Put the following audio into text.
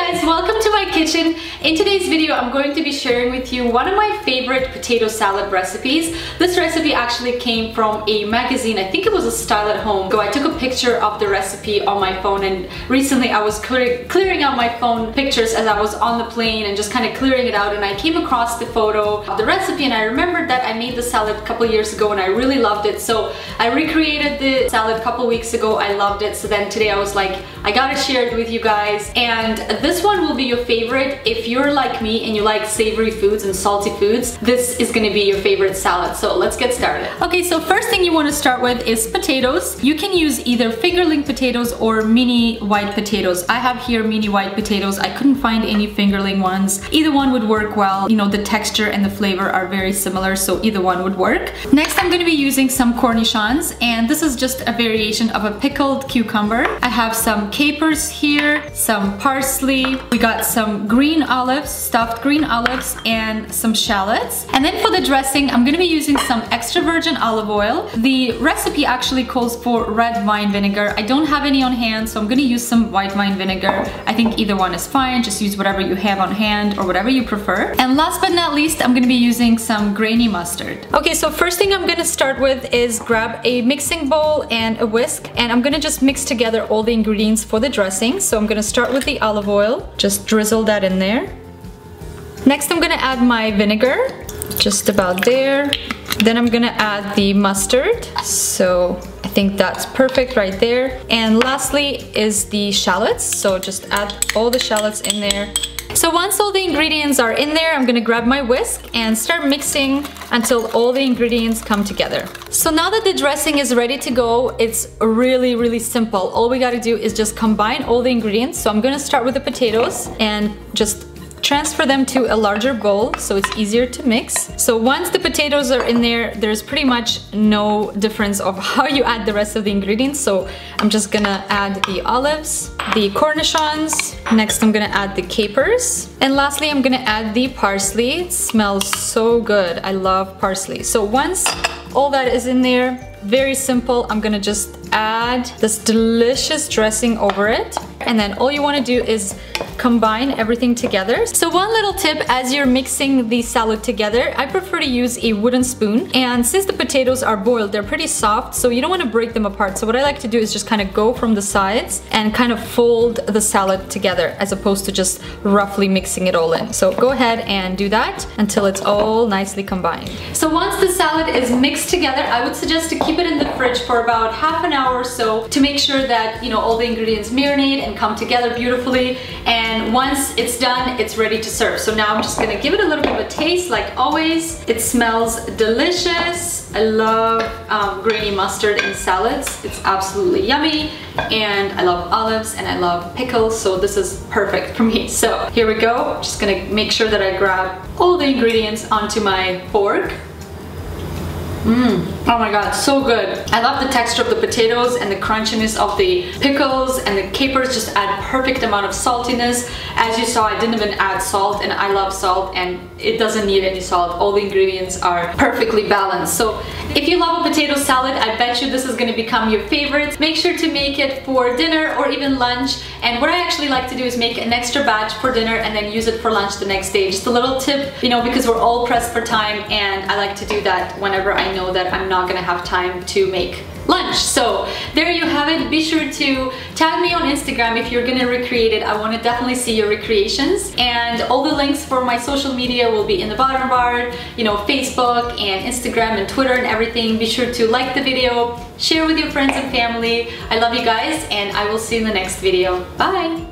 guys, welcome to my kitchen. In today's video, I'm going to be sharing with you one of my favorite potato salad recipes. This recipe actually came from a magazine. I think it was a Style at Home. So I took a picture of the recipe on my phone, and recently I was clearing out my phone pictures as I was on the plane and just kind of clearing it out, and I came across the photo of the recipe, and I remembered that I made the salad a couple years ago and I really loved it. So I recreated the salad a couple weeks ago. I loved it. So then today I was like, I gotta share it with you guys. And this one will be your favorite. If you're like me and you like savory foods and salty foods, this is gonna be your favorite salad. So let's get started. Okay, so first thing you want to start with is potatoes. You can use either fingerling potatoes or mini white potatoes. I have here mini white potatoes. I couldn't find any fingerling ones. Either one would work well. You know, the texture and the flavor are very similar, so either one would work. Next, I'm gonna be using some cornichons, and this is just a variation of a pickled cucumber. I have some capers here, some parsley. We got some green olives, stuffed green olives, and some shallots. And then for the dressing, I'm gonna be using some extra virgin olive oil. The recipe actually calls for red wine vinegar. I don't have any on hand, so I'm gonna use some white wine vinegar. I think either one is fine. Just use whatever you have on hand or whatever you prefer. And last but not least, I'm gonna be using some grainy mustard. Okay, so first thing I'm gonna start with is grab a mixing bowl and a whisk, and I'm gonna just mix together all the ingredients for the dressing. So I'm gonna start with the olive oil. Just drizzle that in there. Next, I'm gonna add my vinegar, just about there. Then I'm gonna add the mustard. So I think that's perfect right there. And lastly is the shallots. So just add all the shallots in there. So once all the ingredients are in there, I'm gonna grab my whisk and start mixing until all the ingredients come together. So now that the dressing is ready to go, it's really, really simple. All we gotta do is just combine all the ingredients. So I'm gonna start with the potatoes and just transfer them to a larger bowl so it's easier to mix. So once the potatoes are in there, there's pretty much no difference of how you add the rest of the ingredients. So I'm just gonna add the olives, the cornichons, next I'm gonna add the capers, and lastly I'm gonna add the parsley. It smells so good. I love parsley. So once all that is in there, very simple, I'm gonna just add this delicious dressing over it. And then all you want to do is combine everything together. So one little tip as you're mixing the salad together, I prefer to use a wooden spoon. And since the potatoes are boiled, they're pretty soft, so you don't want to break them apart. So what I like to do is just kind of go from the sides and kind of fold the salad together as opposed to just roughly mixing it all in. So go ahead and do that until it's all nicely combined. So once the salad is mixed together, I would suggest to keep it in the fridge for about half an hour or so to make sure that, you know, all the ingredients marinate and come together beautifully. And once it's done, it's ready to serve. So now I'm just gonna give it a little bit of a taste. Like always, it smells delicious. I love grainy mustard in salads. It's absolutely yummy. And I love olives and I love pickles, so this is perfect for me. So here we go. Just gonna make sure that I grab all the ingredients onto my fork. Oh my god, so good. I love the texture of the potatoes and the crunchiness of the pickles, and the capers just add perfect amount of saltiness. As you saw, I didn't even add salt, and I love salt and it doesn't need any salt. All the ingredients are perfectly balanced. So if you love a potato salad, I bet you this is going to become your favorite. Make sure to make it for dinner or even lunch. And what I actually like to do is make an extra batch for dinner and then use it for lunch the next day. Just a little tip, you know, because we're all pressed for time, and I like to do that whenever I know that I'm not gonna have time to make lunch. So there you have it. Be sure to tag me on Instagram if you're gonna recreate it. I want to definitely see your recreations, and all the links for my social media will be in the bottom bar, you know, Facebook and Instagram and Twitter and everything. Be sure to like the video, share with your friends and family. I love you guys, and I will see you in the next video. Bye.